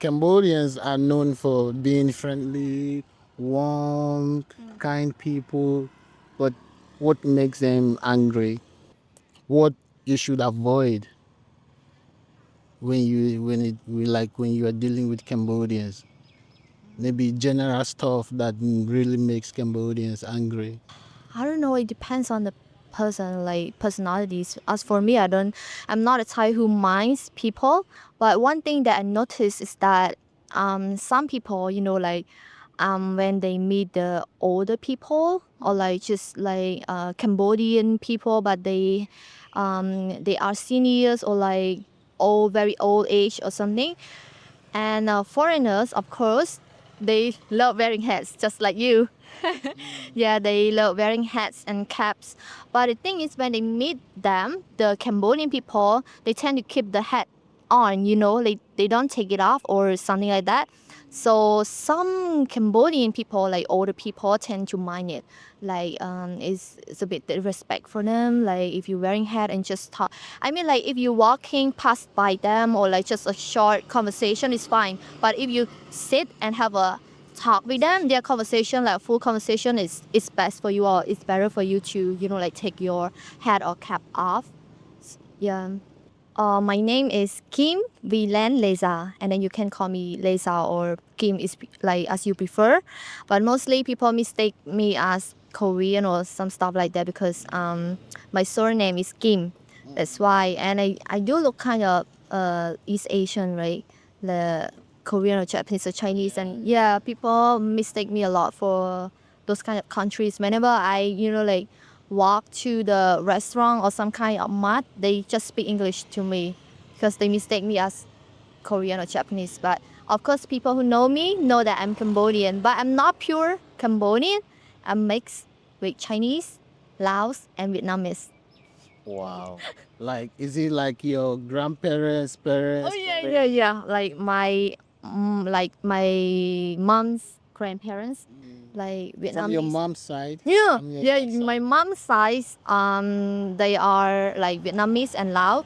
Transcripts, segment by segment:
Cambodians are known for being friendly, warm, kind people. But what makes them angry? What you should avoid when you are dealing with Cambodians? Maybe general stuff that really makes Cambodians angry. I don't know. It depends on the person, like personalities. As for me, I'm not a type who minds people. But one thing that I noticed is that some people, like when they meet the older people or like just like Cambodian people, but they are seniors or like very old age or something. And foreigners, of course, they love wearing hats, just like you. Yeah, they love wearing hats and caps. But the thing is, when they meet them, the Cambodian people, they tend to keep the hat on, they don't take it off or something like that. So some Cambodian people, like older people, tend to mind it. Like it's a bit disrespect for them. Like if you're wearing hat and just talk, I mean, like if you're walking past by them or like just a short conversation is fine. But if you sit and have a talk with them, their conversation, like full conversation, is best for you or it's better for you to like take your hat or cap off. Yeah. My name is Kim Vilan Leza, and then you can call me Leza or Kim is like as you prefer. But mostly people mistake me as Korean or some stuff like that because my surname is Kim. That's why, and I do look kind of East Asian, right? The Korean or Japanese or Chinese, and yeah, people mistake me a lot for those kind of countries. Whenever I like walk to the restaurant or some kind of mart, they just speak English to me because they mistake me as Korean or Japanese. But of course, people who know me know that I'm Cambodian, but I'm not pure Cambodian. I'm mixed with Chinese, Laos, and Vietnamese. Wow. Like, is it like your grandparents, parents? Oh yeah, yeah, yeah. Like my mom's grandparents, like From your Vietnamese. mom's side? Yeah, From your yeah. dad's side? My mom's side, they are like Vietnamese and Laos,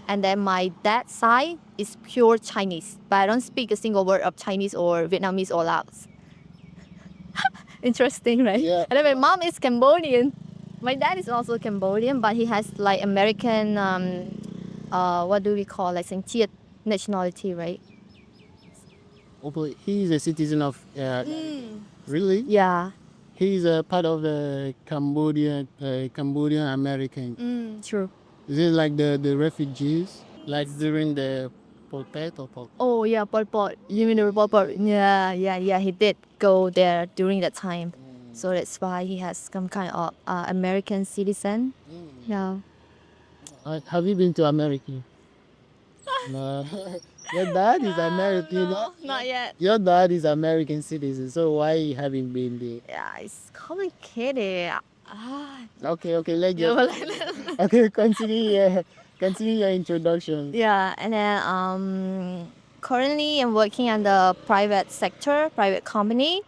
and then my dad's side is pure Chinese. But I don't speak a single word of Chinese or Vietnamese or Laos. Interesting, right? Yeah. And then my mom is Cambodian. My dad is also Cambodian, but he has like American, what do we call like nationality, right? Oh, but he's a citizen of. Really? Yeah. He's a part of the Cambodian American. True. Is it like the refugees? Like during the Pol or Pol? Oh yeah, Pol Pot. You mean the Pol Pot? Yeah, yeah, yeah. He did go there during that time, so that's why he has some kind of American citizen. Yeah. Have you been to America? No. Your dad is American. No, not yet. Your dad is American citizen, so why haven't been there? Yeah, it's complicated. Okay, let's Yeah, just. Okay, continue your introduction. yeah, and then currently I'm working in the private sector, private company,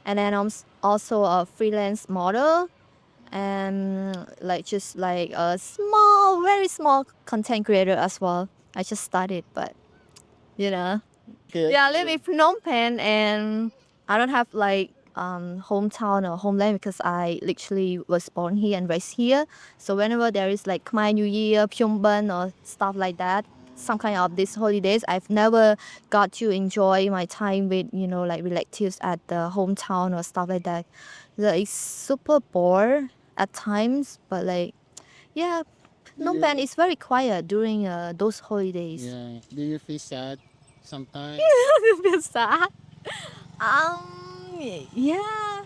and then I'm also a freelance model, and like just like a small, very small content creator as well. I just started, but you know, Okay. yeah, I live in Phnom Penh, and I don't have like hometown or homeland because I literally was born here and raised here. So whenever there is like Khmer New Year, Phnom Penh or stuff like that, some kind of these holidays, I've never got to enjoy my time with like relatives at the hometown or stuff like that. Like, it's super bored at times, but like yeah, Phnom Penh is very quiet during those holidays. Yeah. Do you feel sad sometimes? I feel sad. Yeah,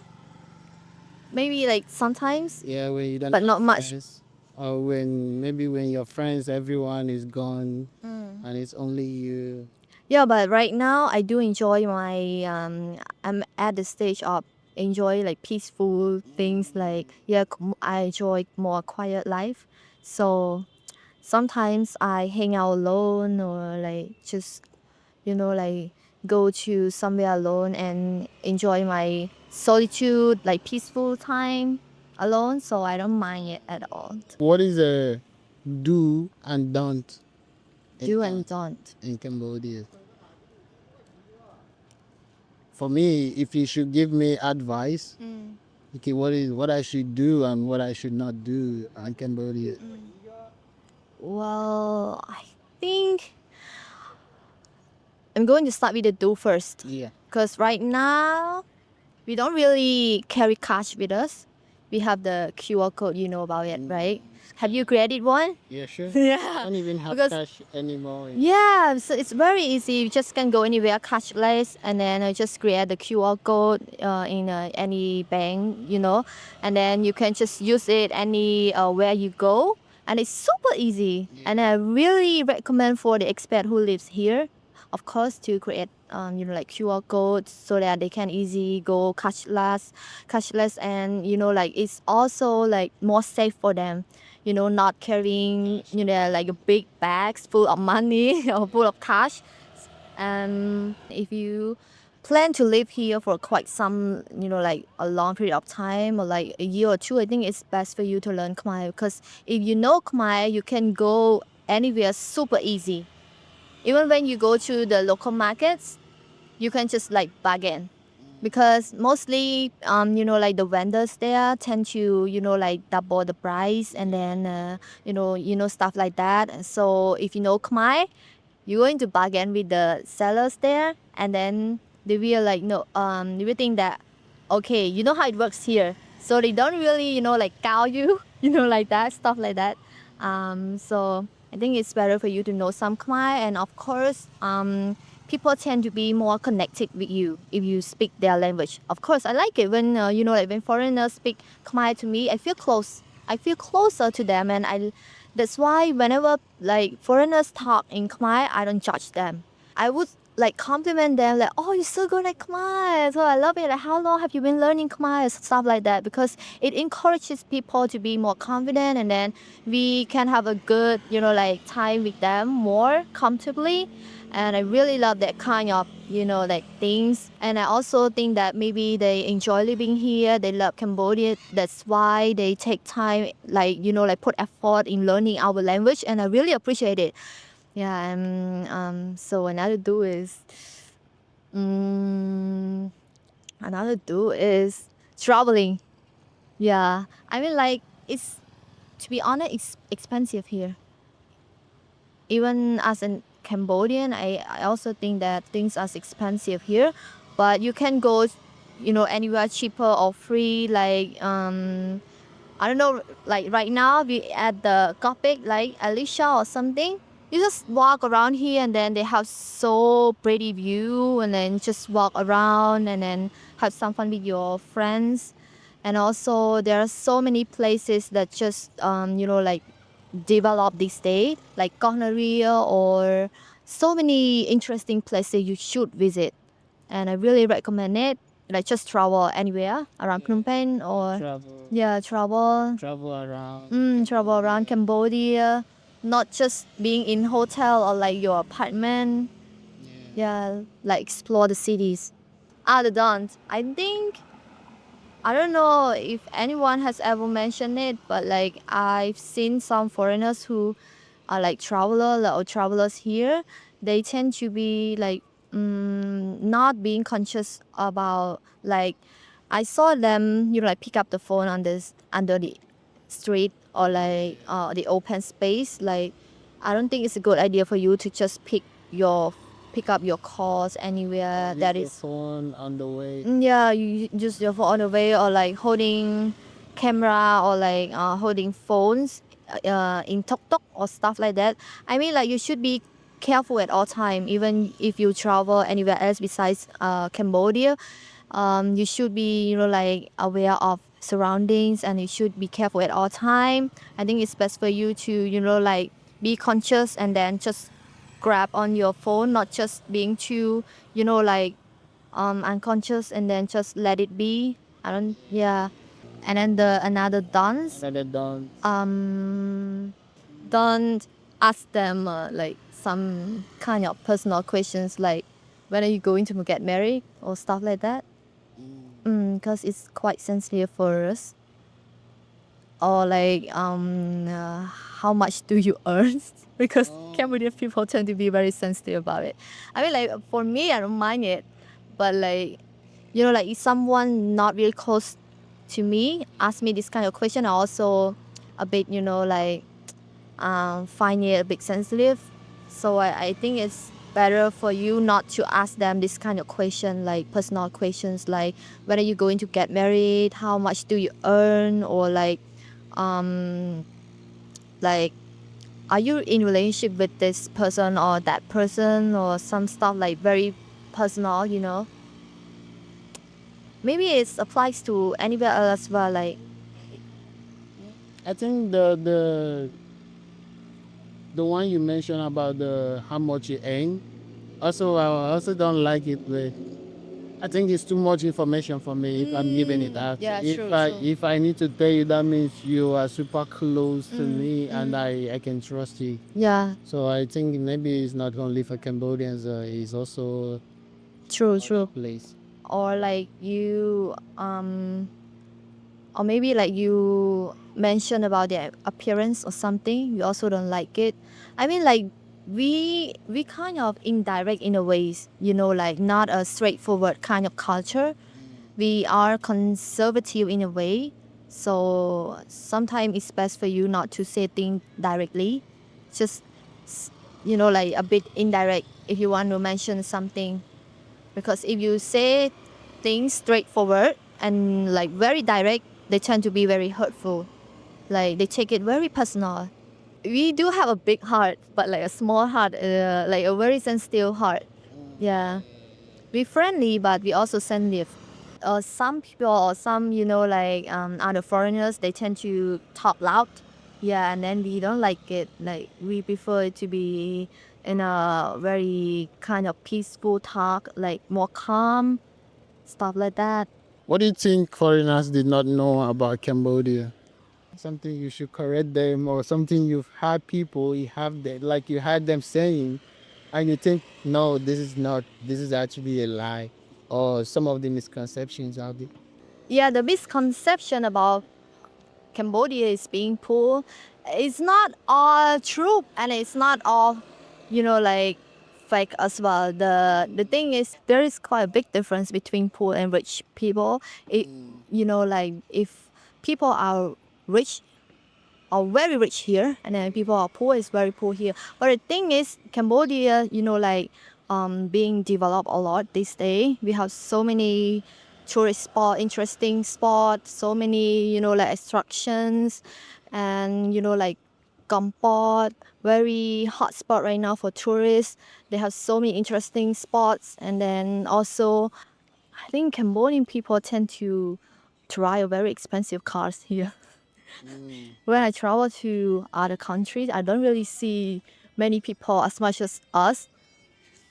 maybe like sometimes, Yeah, when you don't but have not much. friends, or when your friends, everyone is gone, and it's only you. Yeah, but right now I do enjoy my. I'm at the stage of enjoy like peaceful things. Like yeah, I enjoy more quiet life. So sometimes I hang out alone or like just like go to somewhere alone and enjoy my solitude, like peaceful time alone. So I don't mind it at all. What is a do and don't Do and don't. in Cambodia? for me, if you should give me advice, okay, what I should do and what I should not do in Cambodia. Well, I think I'm going to start with the do first. Yeah. Because right now, we don't really carry cash with us. We have the QR code, you know about it, right? Have you created one? Yeah, sure. Yeah. I don't even have Because cash anymore. yeah, so it's very easy. You just can go anywhere cashless, and then just create the QR code in any bank, you know, and then you can just use it any where you go, and it's super easy. And I really recommend for the expat who lives here, of course, to create like QR codes so that they can easy go cashless, and like it's also like more safe for them, not carrying, like big bags full of money or full of cash. And if you plan to live here for quite some, like a long period of time or like a year or two, I think it's best for you to learn Khmer, because if you know Khmer, you can go anywhere super easy. Even when you go to the local markets, you can just like bargain, because mostly like the vendors there tend to like double the price, and then stuff like that. So if you know Khmer, you're going to bargain with the sellers there, and then they will like no they will think that okay, you know how it works here, so they don't really like cow you like that, stuff like that. So I think it's better for you to know some Khmer, and of course people tend to be more connected with you if you speak their language. Of course, I like it when like when foreigners speak Khmer to me, I feel close. I feel closer to them, and that's why whenever like foreigners talk in Khmer, I don't judge them. I would like compliment them like, oh, you're so good at Khmer. So I love it. Like, how long have you been learning Khmer? Stuff like that, because it encourages people to be more confident, and then we can have a good, like time with them more comfortably. And I really love that kind of, like things. And I also think that maybe they enjoy living here. They love Cambodia. That's why they take time, like, like put effort in learning our language. And I really appreciate it. Yeah. And so another do is traveling. Yeah. I mean, like, to be honest, it's expensive here. Even as a Cambodian, I also think that things are expensive here, but you can go, anywhere cheaper or free. Like I don't know, like right now we at the Gopik, like Alicia or something. You just walk around here, and then they have so pretty view, and then just walk around and then have some fun with your friends. And also there are so many places that just like develop this state, like Gonorrhea, or so many interesting places you should visit. And I really recommend it. Like just travel anywhere around Phnom Penh, or travel around Cambodia, not just being in hotel or like your apartment. Yeah, like explore the cities. The dance. I don't know if anyone has ever mentioned it, but like I've seen some foreigners who are like travelers here. They tend to be like not being conscious about, like, I saw them like pick up the phone on this under the street, or like the open space. Like, I don't think it's a good idea for you to just pick up your calls anywhere that is phone on the way. yeah, you use your phone on the way, or like holding camera, or like holding phones in tuk-tuk or stuff like that. I mean, like, you should be careful at all time, even if you travel anywhere else besides Cambodia. You should be like aware of surroundings, and you should be careful at all time. I think it's best for you to like be conscious, and then just grab on your phone, not just being too like unconscious, and then just let it be. I don't yeah. And then another dance, don't ask them like some kind of personal questions, like when are you going to get married or stuff like that, because it's quite sensitive for us. Or like how much do you earn, because Cambodian people tend to be very sensitive about it. I mean, like, for me, I don't mind it, but like You know, like if someone not really close to me ask me this kind of question, I also a bit, you know, like find it a bit sensitive. So I think it's better for you not to ask them this kind of question, like personal questions, like when are you going to get married, how much do you earn, or like are you in relationship with this person or that person, or some stuff like very personal, you know. Maybe it applies to anywhere else as well, like I think the one you mentioned about the how much you earn. Also, I also don't like it. I think it's too much information for me if I'm giving it out. yeah, true, If I need to tell you, that means you are super close to me and I can trust you. Yeah, So I think maybe it's not only for Cambodians. It's also true, other true. place. Or like you or maybe like you mentioned about their appearance or something, you also don't like it. I mean, like we kind of indirect in a ways, you know, like not a straightforward kind of culture. We are conservative in a way, so sometimes it's best for you not to say things directly, just you know, like a bit indirect if you want to mention something, because if you say things straightforward and like very direct, they tend to be very hurtful, like they take it very personal. We do have a big heart, but like a small heart, like a very sensitive heart. Yeah, we friendly, but we also sensitive. Some people or some, you know, like other foreigners, they tend to talk loud. Yeah, and then we don't like it. Like we prefer it to be in a very kind of peaceful talk, like more calm, stuff like that. What do you think foreigners did not know about Cambodia? Something you should correct them, or something you've had people you have that like you had them saying, and you think no, this is not. This is actually a lie, or some of the misconceptions out there. Yeah, the misconception about Cambodia is being poor. It's not all true, and it's not all, you know, like fake as well. The thing is, there is quite a big difference between poor and rich people. It, you know, like if people are rich are very rich here, and then people are poor is very poor here. But the thing is, Cambodia, you know, like being developed a lot this day. We have so many tourist spot, interesting spots, so many, you know, like attractions, and you know, like Kampot, very hot spot right now for tourists. They have so many interesting spots, and then also, I think Cambodian people tend to drive very expensive cars here. When I travel to other countries, I don't really see many people as much as us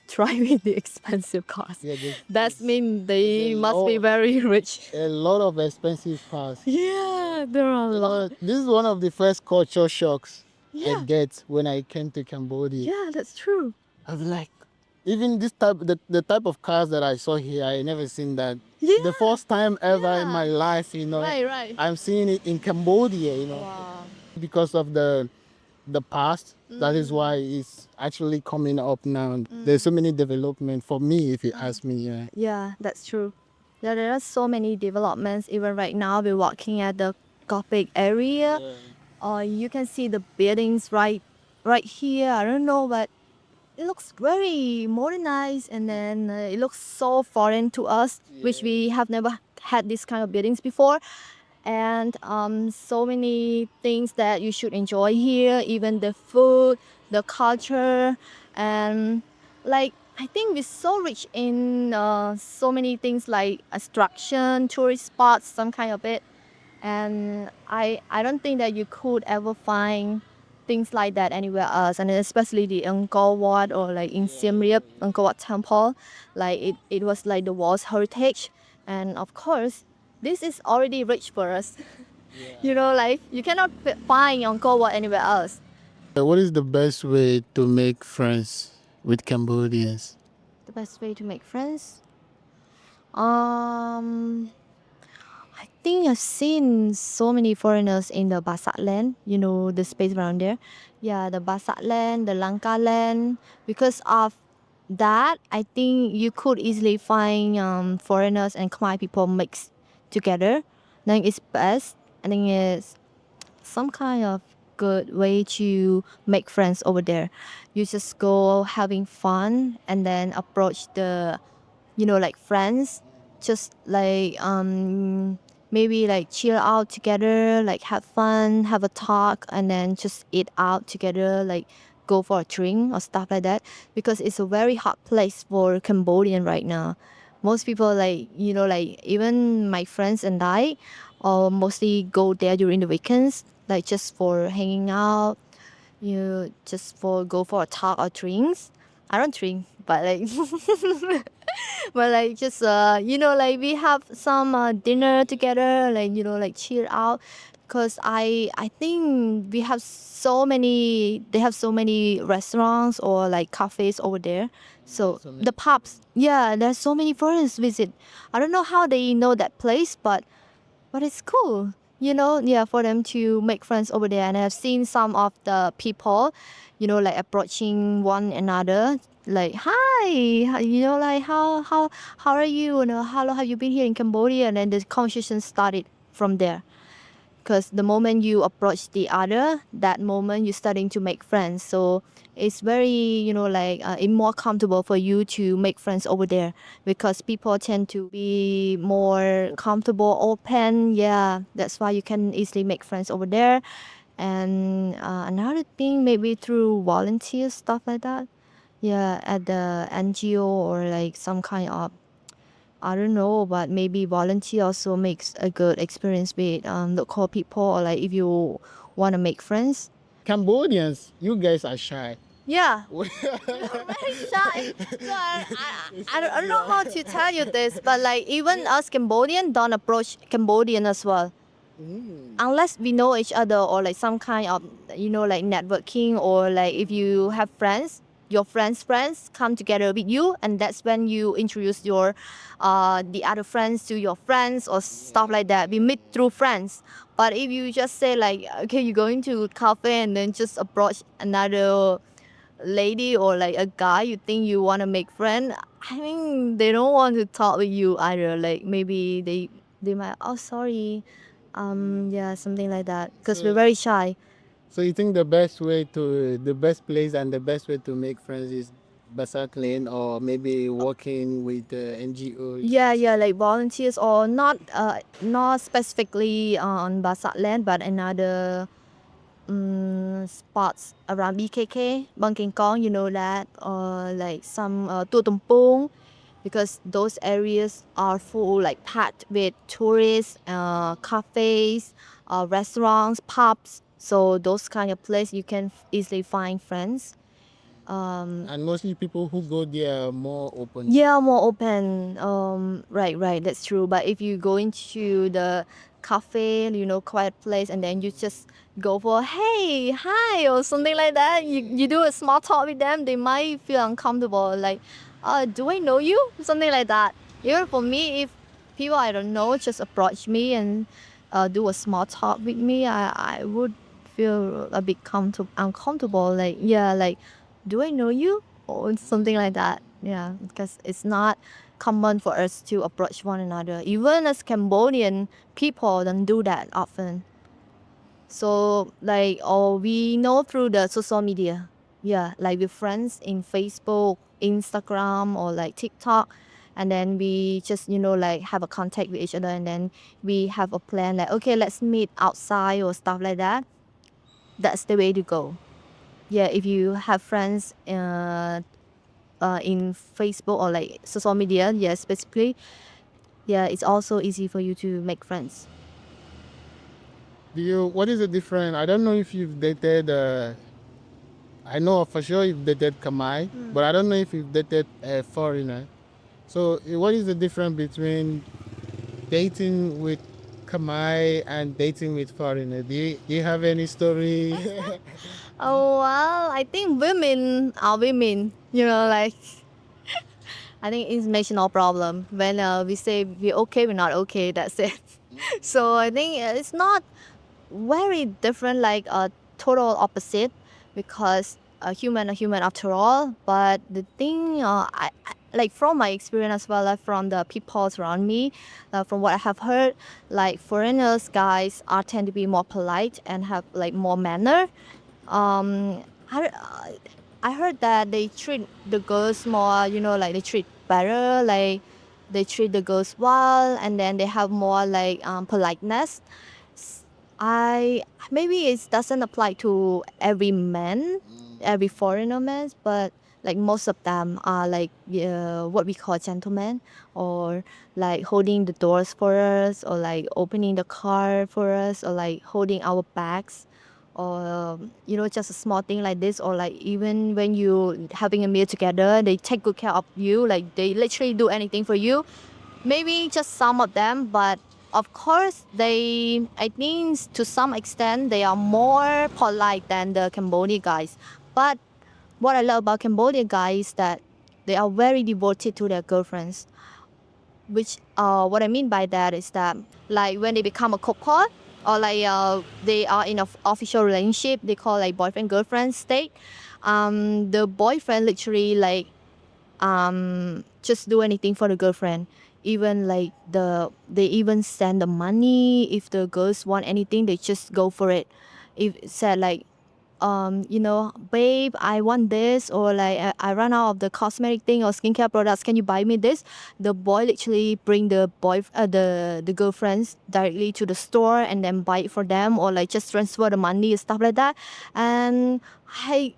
driving the expensive cars. Yeah, That means there's they must be very rich. a lot of expensive cars. Yeah, there are a lot. This is one of the first culture shocks I Yeah, get when I came to Cambodia. yeah, that's true. I was like, even this type, the type of cars that I saw here, I never seen that. Yeah, The first time ever in yeah. my life, you know, Right, right. I'm seeing it in Cambodia, you know, Wow. because of the past. That is why it's actually coming up now. There's so many development for me, if you ask me. Yeah. Yeah, that's true. Yeah, there are so many developments. Even right now, we're walking at the Gothic area. Or you can see the buildings right here. I don't know, but it looks very modernized, and then it looks so foreign to us, which we have never had this kind of buildings before. And so many things that you should enjoy here, even the food, the culture, and like I think we're so rich in so many things like attraction, tourist spots, some kind of it. And I don't think that you could ever find things like that anywhere else, and especially the Angkor Wat or like in Siem Reap, Angkor Wat temple, like it was like the world's heritage. And of course, this is already rich for us. You know, like you cannot find Angkor Wat anywhere else. What is the best way to make friends with Cambodians? The best way to make friends, um I think I've seen so many foreigners in the Basak land, you know, the space around there. Yeah, the Basak land, the Lanka land, because of that, I think you could easily find foreigners and Khmer people mixed together. Then it's best. I think it's some kind of good way to make friends over there. You just go having fun and then approach the, like friends, just like maybe like chill out together, like have fun, have a talk, and then just eat out together, like go for a drink or stuff like that. Because it's a very hot place for Cambodian right now. Most people, like, like even my friends and I, mostly go there during the weekends, like just for hanging out, just for go for a talk or drinks. I don't drink, but like but like just like we have some dinner together, like like chill out. Because I think we have so many they have so many restaurants or like cafes over there. So So the pubs, yeah, there's so many foreigners visit. I don't know how they know that place, but it's cool, yeah, for them to make friends over there. And I've seen some of the people, like approaching one another, like, hi, like, how are you? How long have you been here in Cambodia? And then the conversation started from there. Because the moment you approach the other, that moment you're starting to make friends. So it's very, like it's more comfortable for you to make friends over there, because people tend to be more comfortable, open. Yeah, that's why you can easily make friends over there. And another thing, maybe through volunteers, stuff like that. Yeah, at the NGO or like some kind of, I don't know, but maybe volunteer also makes a good experience with local people, or like if you want to make friends. Cambodians, you guys are shy. Yeah, very shy. So I don't know how to tell you this, but like even us Cambodian don't approach Cambodian as well. Unless we know each other or like some kind of like networking, or like if you have friends, your friends come together with you, and that's when you introduce your the other friends to your friends or stuff like that. We meet through friends. But if you just say like, okay, you go into cafe and then just approach another lady or like a guy you think you want to make friend, I mean, they don't want to talk with you either. Like maybe they might, oh sorry, yeah, something like that, because we're very shy. So you think the best place and the best way to make friends is Basakline or maybe working with the NGOs? Yeah, like volunteers, or not specifically on Basat land, but another spots around BKK, Bang King Kong, that, or like some Tua Tumpung, because those areas are full, like packed with tourists, cafes, restaurants, pubs. So those kind of place you can easily find friends. And mostly people who go there are more open. Yeah, more open. Right, that's true. But if you go into the cafe, quiet place, and then you just go for hey, hi, or something like that, you do a small talk with them, they might feel uncomfortable. Like, do I know you? Something like that. Even for me, if people I don't know just approach me and do a small talk with me, I would feel a bit uncomfortable. Like, yeah, like, do I know you? Or something like that. Yeah, because it's not common for us to approach one another. Even as Cambodian people don't do that often. So like, or we know through the social media. Yeah, like with friends in Facebook, Instagram, or like TikTok. And then we just, like have a contact with each other, and then we have a plan like, okay, let's meet outside or stuff like that. That's the way to go. Yeah, if you have friends in Facebook or like social media, yes, basically, yeah, it's also easy for you to make friends. What is the difference? I don't know if you've dated, I know for sure you've dated Khmer, but I don't know if you've dated a foreigner. So what is the difference between dating with Khmer and dating with foreigner? Do you have any story? Oh, well, I think women are women, like, I think it makes no problem. When we say we're okay, we're not okay, that's it. So I think it's not very different, like a total opposite, because a human after all. But the thing, like from my experience as well, like from the people around me, from what I have heard, like foreigners guys are tend to be more polite and have like more manner. um I heard that they treat the girls more, like they treat better, like they treat the girls well, and then they have more like politeness. S- I maybe it doesn't apply to every man, every foreigner man, but like most of them are like what we call gentlemen, or like holding the doors for us, or like opening the car for us, or like holding our bags, or just a small thing like this, or like even when you having a meal together, they take good care of you, like they literally do anything for you. Maybe just some of them, but of course they, I think to some extent they are more polite than the Cambodian guys. But what I love about Cambodian guys is that they are very devoted to their girlfriends. Which what I mean by that is that like when they become a couple, or like they are in an official relationship, they call like boyfriend girlfriend state. The boyfriend literally like just do anything for the girlfriend. Even like they even send the money if the girls want anything, they just go for it. If it said like babe, I want this, or like I run out of the cosmetic thing or skincare products, can you buy me this? The boy literally bring the girlfriends directly to the store and then buy it for them, or like just transfer the money and stuff like that. And I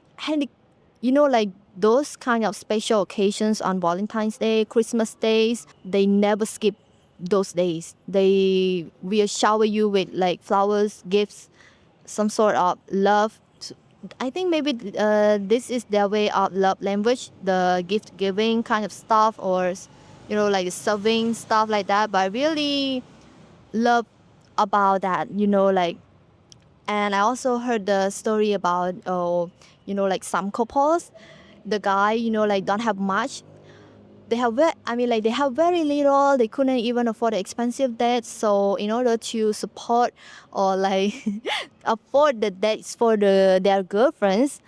like those kind of special occasions on Valentine's Day, Christmas days, they never skip those days. They will shower you with like flowers, gifts, some sort of love. I think maybe this is their way of love language, the gift giving kind of stuff, or like serving stuff like that. But I really love about that, like. And I also heard the story about like some couples, the guy like don't have much. They have very little. They couldn't even afford the expensive dates. So in order to support or like afford the dates for their girlfriends,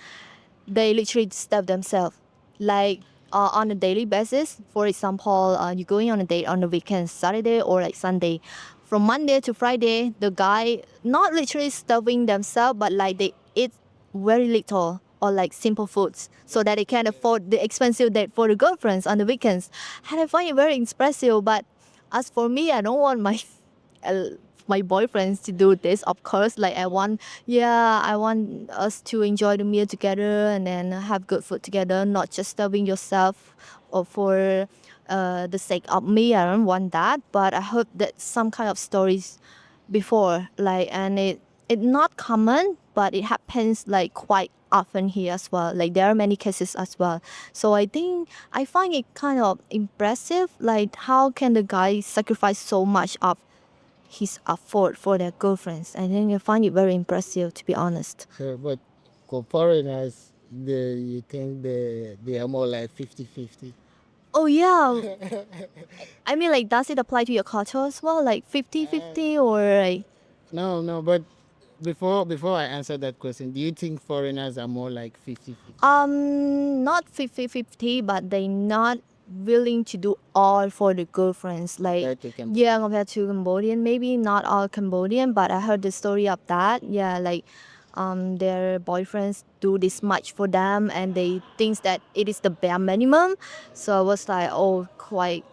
they literally step themselves. Like on a daily basis, for example, you're going on a date on the weekend, Saturday or like Sunday. From Monday to Friday, the guy not literally starving themselves, but like they eat very little or like simple foods so that they can afford the expensive date for the girlfriends on the weekends. And I find it very expressive. But as for me, I don't want uh, my boyfriends to do this. Of course, like I want us to enjoy the meal together and then have good food together, not just starving yourself or for the sake of me. I don't want that. But I heard that some kind of stories before, like, and it not common, but it happens like quite often here as well. Like there are many cases as well. So I think I find it kind of impressive. Like how can the guy sacrifice so much of his effort for their girlfriends? I think I find it very impressive, to be honest. So, but for foreigners, you think they are more like 50-50? Oh yeah, I mean like does it apply to your culture as well? Like 50-50 or like No, no, but before I answer that question, do you think foreigners are more like 50-50? Not 50-50, but they not willing to do all for the girlfriends. Like Compared to Cambodia? yeah, compared to Cambodian, maybe not all Cambodian, but I heard the story of that. Yeah, like their boyfriends do this much for them, and they think that it is the bare minimum. So I was like, oh, quite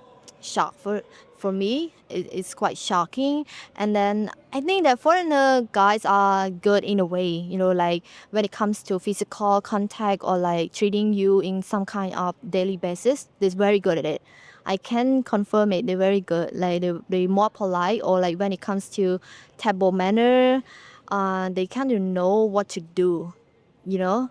shocked for me. It's quite shocking. And then I think that foreigner guys are good in a way, like when it comes to physical contact or like treating you in some kind of daily basis, they're very good at it. I can confirm it. They're very good. Like they're more polite, or like when it comes to table manner, they kind of know what to do. You know?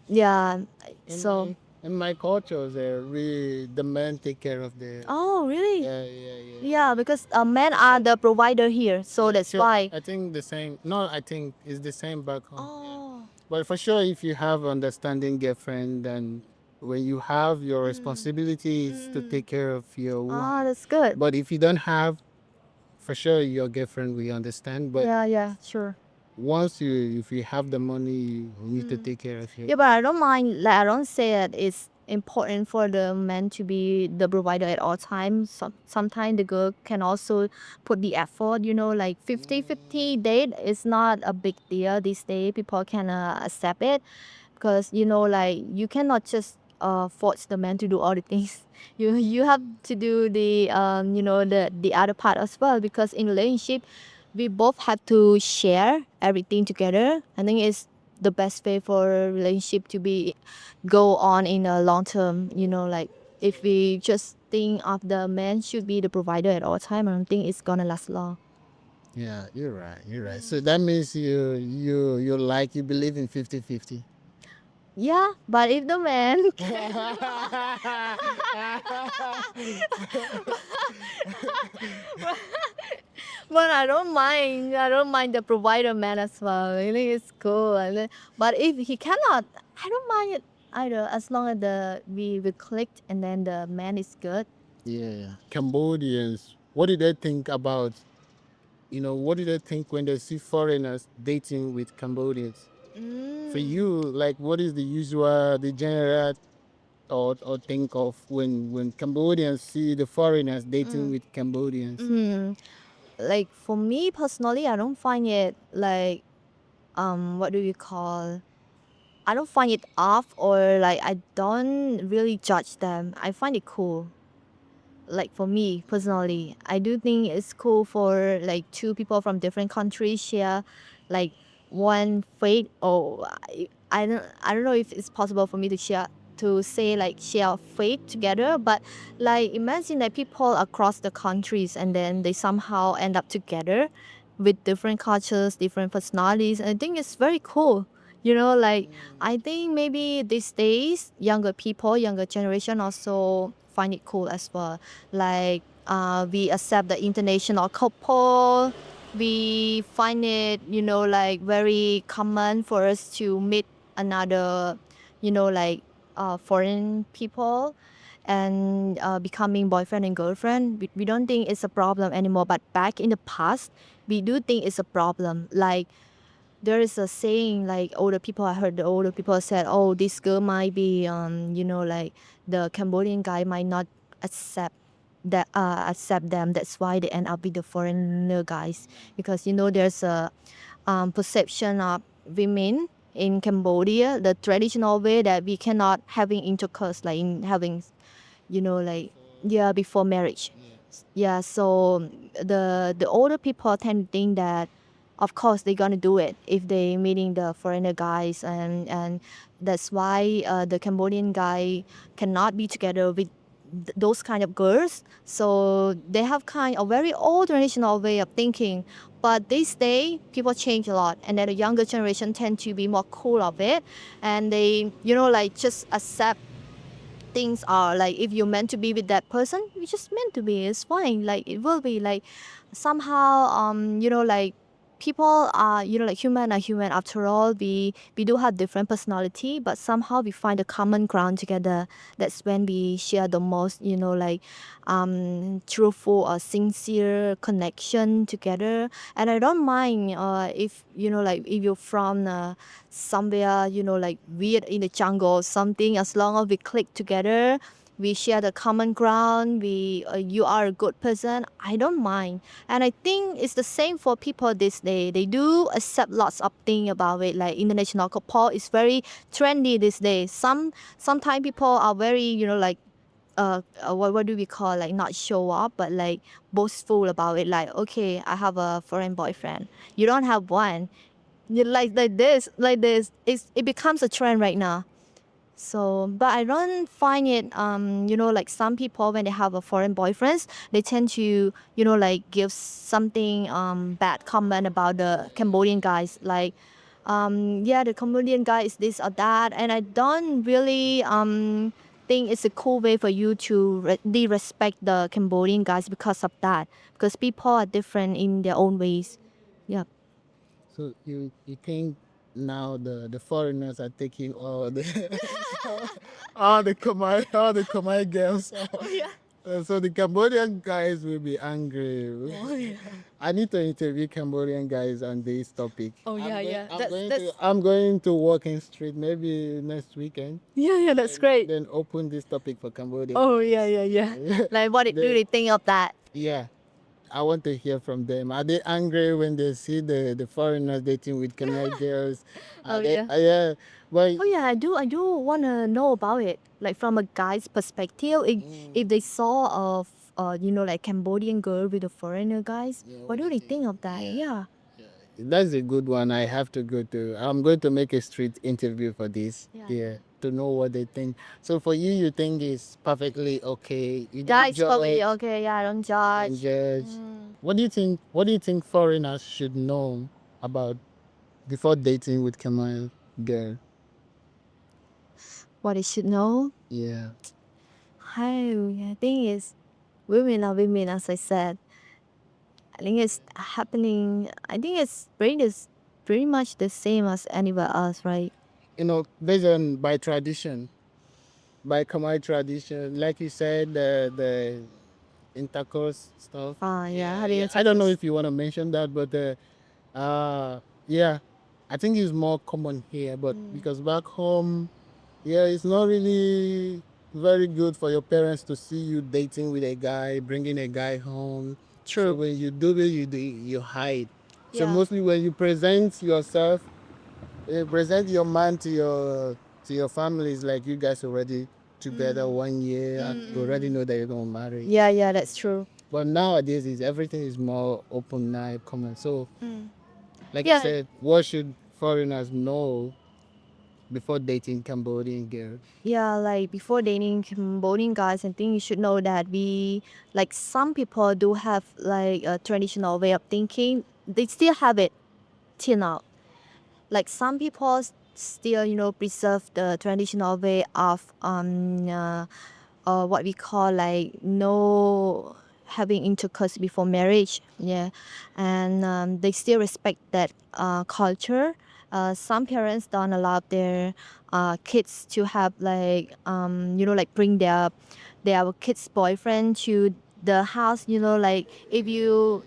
Yeah. In So. my cultures, the men take care of Oh, really? yeah, yeah, yeah. Yeah, because men are the provider here, so that's Sure, why. I think the same. No, I think it's the same back home. Oh. But for sure, if you have understanding girlfriend, then when you have your responsibility is to take care of your Ah, wife. that's good. But if you don't have, for sure your girlfriend will understand. But Yeah, yeah, sure. once you if you have the money, you need to take care of it. Yeah, but I don't mind. Like I don't say that it's important for the man to be the provider at all times. Sometimes the girl can also put the effort. You know, like 50-50 date is not a big deal these days. People can accept it because you know, like you cannot just force the man to do all the things. You have to do the you know the other part as well because in relationship we both have to share everything together. I think it's the best way for a relationship to be go on in a long term. You know, like if we just think of the man should be the provider at all time, I don't think it's gonna last long. Yeah, you're right. You're right. So that means you believe in 50-50. Yeah, but if the man but I don't mind. I don't mind the provider man as well. I think it's cool. But if he cannot, I don't mind it either. As long as we clicked and then the man is good. Yeah. Cambodians, what did they think about, what did they think when they see foreigners dating with Cambodians? For you, like, what is the general thought or think of when Cambodians see the foreigners dating with Cambodians? Mm. Like for me personally, I don't find it like what do you call? I don't find it off or like I don't really judge them. I find it cool. Like for me personally, I do think it's cool for like two people from different countries share like one faith or I don't know if it's possible for me to share to say like share faith together, but like imagine that people across the countries and then they somehow end up together with different cultures, different personalities. And I think it's very cool. You know, like I think maybe these days younger people, younger generation also find it cool as well. Like we accept the international couple. We find it, you know, like very common for us to meet another, you know, like foreign people and becoming boyfriend and girlfriend. We don't think it's a problem anymore. But back in the past, we do think it's a problem. Like there is a saying like older people, I heard the older people said, oh, this girl might be you know, like the Cambodian guy might not accept accept them. That's why they end up with the foreigner guys, because you know there's a perception of women in Cambodia, the traditional way that we cannot having intercourse, like in having, you know, like yeah, before marriage. Yeah, so the older people tend to think that of course they're gonna do it if they meeting the foreigner guys, and that's why the Cambodian guy cannot be together with those kind of girls. So they have kind of very old traditional way of thinking. But these days people change a lot, and then the younger generation tend to be more cool of it, and they, you know, like just accept things are like if you're meant to be with that person, you just meant to be. It's fine. Like it will be like somehow you know, like people are, you know, like human are human after all. We do have different personality, but somehow we find a common ground together. That's when we share the most, you know, like truthful or sincere connection together. And I don't mind if, you know, like if you're from somewhere, you know, like weird in the jungle or something, as long as we click together, we share the common ground, we you are a good person, I don't mind. And I think it's the same for people this day. They do accept lots of things about it, like international couple is very trendy these days. Sometimes people are very, you know, like what do we call, like not show up but like boastful about it, like okay, I have a foreign boyfriend, you don't have one. You like this it becomes a trend right now. So but I don't find it you know, like some people when they have a foreign boyfriends, they tend to, you know, like give something bad comment about the Cambodian guys, like yeah, the Cambodian guy is this or that. And I don't really think it's a cool way for you to respect the Cambodian guys because of that, because people are different in their own ways. Yeah. So you think now the foreigners are taking all the all the Khmer girls. Oh yeah. So the Cambodian guys will be angry. Oh yeah. I need to interview Cambodian guys on this topic. Oh yeah, yeah. I'm going to Walking Street maybe next weekend. Yeah, yeah, that's great. Then open this topic for Cambodia. Oh yeah, yeah, yeah. Like what do they think of that? Yeah, I want to hear from them. Are they angry when they see the foreigners dating with Khmer girls? Oh They, yeah. yeah, but Oh yeah, I do wanna know about it. Like from a guy's perspective, if they saw of like Cambodian girl with a foreigner guys, what do they think of that? Yeah. that's a good one. I have to go to. I'm going to make a street interview for this. Yeah. Yeah, to know what they think. So for you, you think it's perfectly okay. You Yeah, don't it's probably judge okay. Yeah, don't and judge. judge. What do you think? What do you think foreigners should know about before dating with Khmer girl? What they should know? Yeah. I think it's women are women, as I said. I think it's happening. I think it's pretty much the same as anywhere else, right? Based on by tradition, by Khmer tradition, like you said, the intercourse stuff. Yeah, how do you I don't know if you want to mention that, but yeah, I think it's more common here. But because back home, yeah, it's not really very good for your parents to see you dating with a guy, bringing a guy home. So True. when you do it, you hide. So Yeah. mostly when you present yourself, present your man to your families, like you guys already together 1 year, and you already know that you're gonna marry. Yeah, yeah, that's true. But nowadays, everything is more open now, common. So, like I Yeah. said, what should foreigners know before dating Cambodian girls? Yeah, like before dating Cambodian guys, I think you should know that like some people do have like a traditional way of thinking. They still have it till now. Like some people still, preserve the traditional way of what we call like no having intercourse before marriage. Yeah, and they still respect that culture. Some parents don't allow their kids to have like like bring their kids boyfriend to the house. Like if you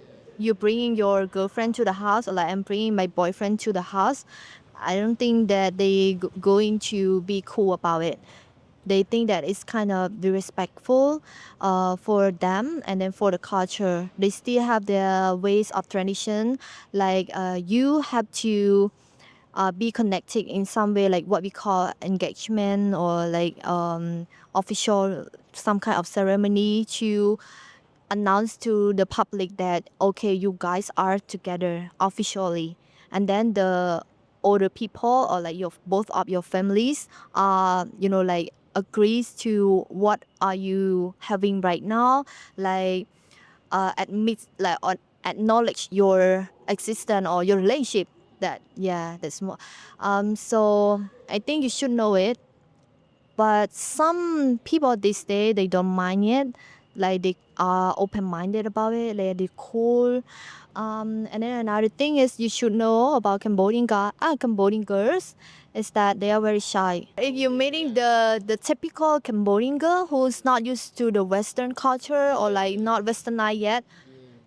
bringing your girlfriend to the house, or like I'm bringing my boyfriend to the house, I don't think that they going to be cool about it. They think that it's kind of disrespectful for them and then for the culture. They still have their ways of tradition. Like you have to be connected in some way, like what we call engagement or like official, some kind of ceremony to announce to the public that okay, you guys are together officially, and then the older people or like your both of your families like agrees to what are you having right now, like admit like or acknowledge your existence or your relationship. That yeah, that's more. So I think you should know it, but some people these days they don't mind it. Like they are open-minded about it. Like they cool. And then another thing is you should know about Cambodian girls is that they are very shy. If you're meeting the typical Cambodian girl who's not used to the Western culture or like not Westernized yet,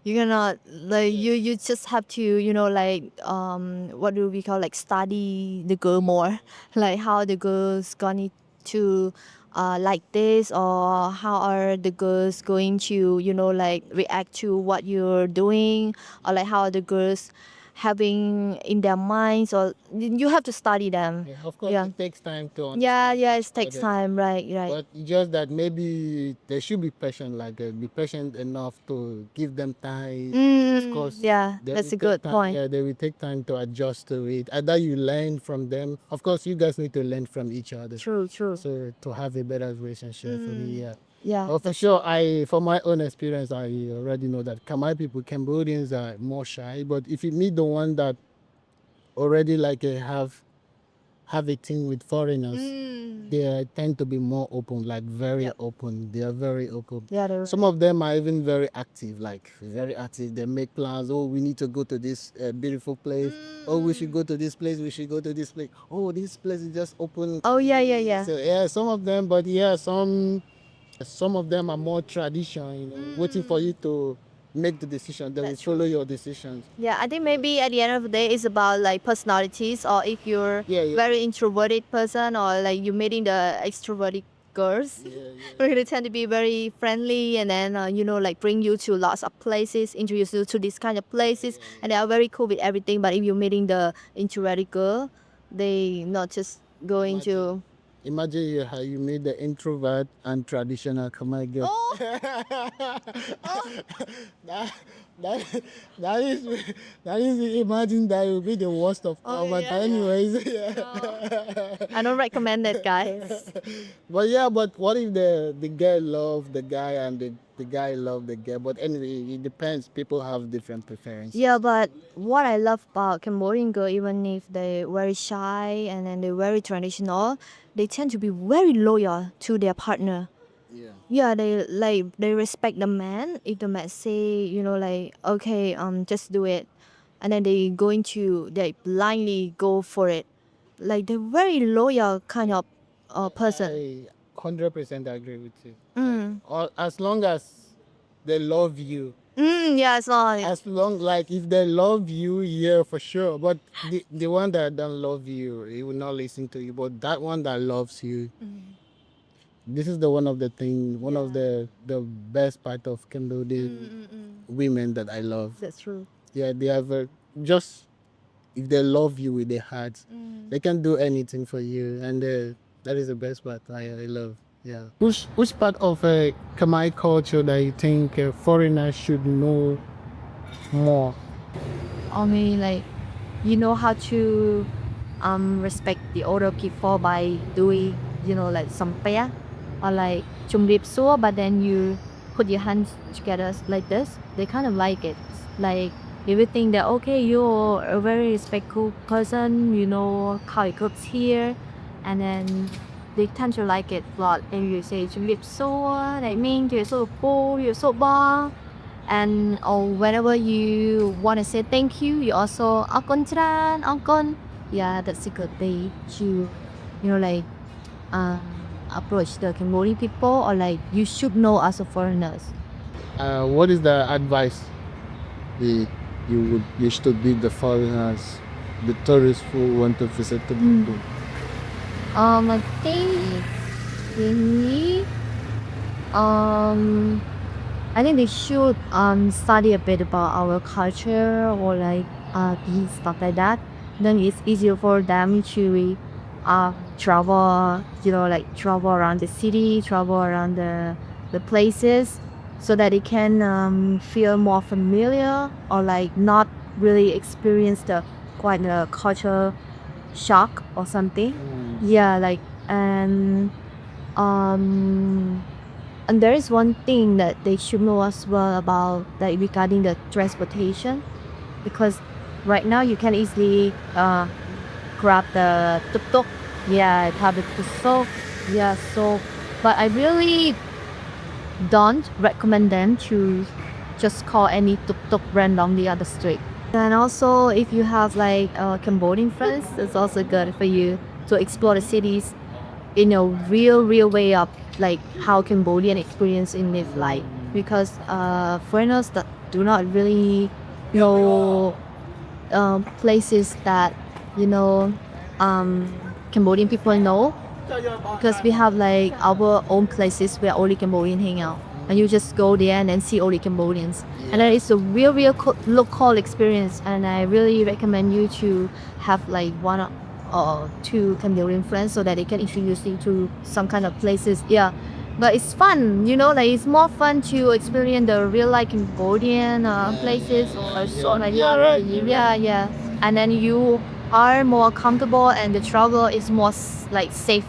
you're gonna like you just have to like what do we call like study the girl more, like how the girls going to like this, or how are the girls going to like react to what you're doing, or like how are the girls having in their minds, or you have to study them. Yeah, of course, Yeah, it takes time to yeah, understand. yeah, it takes time, right, right. But just that maybe they should be patient, like be patient enough to give them time. Of course, Yeah, they that's will a take good time. point. Yeah, they will take time to adjust to it. Either you learn from them. Of course, you guys need to learn from each other. True, true. So to have a better relationship for me, yeah. Yeah. Oh, for sure. From my own experience, I already know that Khmer people, Cambodians are more shy. But if you meet the one that already like have a thing with foreigners, they tend to be more open, like very open. They are very open. Yeah, they're Some of them are even very active, like very active. They make plans. Oh, we need to go to this beautiful place. Oh, we should go to this place. We should go to this place. Oh, this place is just open. Oh yeah, yeah, yeah. So yeah, some of them, but yeah, some Some of them are more tradition, waiting for you to make the decision. They will follow your decisions. Yeah, I think maybe at the end of the day, it's about like personalities, or if you're very introverted person, or like you're meeting the extroverted girls, they tend to be very friendly, and then like bring you to lots of places, introduce you to these kind of places, and they are very cool with everything. But if you're meeting the introverted girl, they not just going to. Imagine how you made the introvert and traditional Khmer girl. Oh, that, that, that is that is imagine that will be the worst of all. But anyways, I don't recommend that, guys. but what if the girl love the guy and the guy love the girl? But anyway, it depends. People have different preferences. Yeah, but what I love about Cambodian girl, even if they're very shy and then they're very traditional, they tend to be very loyal to their partner. Yeah, they respect the man. If the man say, like, okay, just do it, and then they blindly go for it. Like they're very loyal kind of person. I 100% agree with you. Mm. As long as they love you. Yeah, it's not. As long like if they love you, yeah, for sure. But the one that don't love you, he will not listen to you. But that one that loves you, this is the one of the thing, one of the best part of Cambodian women that I love. That's true. Yeah, they have just if they love you with their hearts, they can do anything for you, and that is the best part I love. Yeah. Which part of Khmer culture that you think foreigners should know more? I mean, like, you know how to respect the older people by doing, like some prayer, or like chumrip suo, but then you put your hands together like this. They kind of like it. Like, if you think that, okay, you're a very respectful person, you know how it goes here, and then they tend to like it a lot. And you say chumrip suo, that means you're so full, you're so bon. And or whenever you want to say thank you, you also Akon, yeah, that's a good way to like approach the Cambodian people, or like you should know as a foreigners. What is the advice you should give the foreigners, the tourists who want to visit the country? I think they I think they should study a bit about our culture, or like stuff like that. Then it's easier for them to travel, like travel around the city, travel around the places, so that they can feel more familiar, or like not really experience the quite a culture shock or something. Yeah, like um and there is one thing that they should know as well about, like, regarding the transportation, because right now you can easily grab the tuk-tuk. Yeah, have the tuk-tuk. Yeah, so, but I really don't recommend them to just call any tuk-tuk randomly on the street. And also, if you have like Cambodian friends, it's also good for you to explore the cities in a real way of like how Cambodian experience in live life, because foreigners that do not really know places that Cambodian people know, because we have like our own places where only Cambodian hang out, and you just go there and then see only Cambodians, and then it's a real local experience. And I really recommend you to have like one or two Cambodian friends, so that they can introduce you to some kind of places. Yeah, but it's fun, like it's more fun to experience the real life Cambodian places, or so like that. Yeah, and then you are more comfortable, and the travel is more like safe,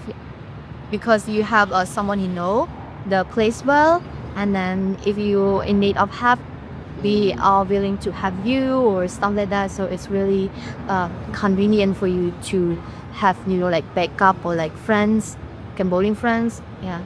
because you have someone you know the place well, and then if you in need of help, we are willing to have you or stuff like that. So it's really convenient for you to have like backup, or like friends, Cambodian friends. Yeah.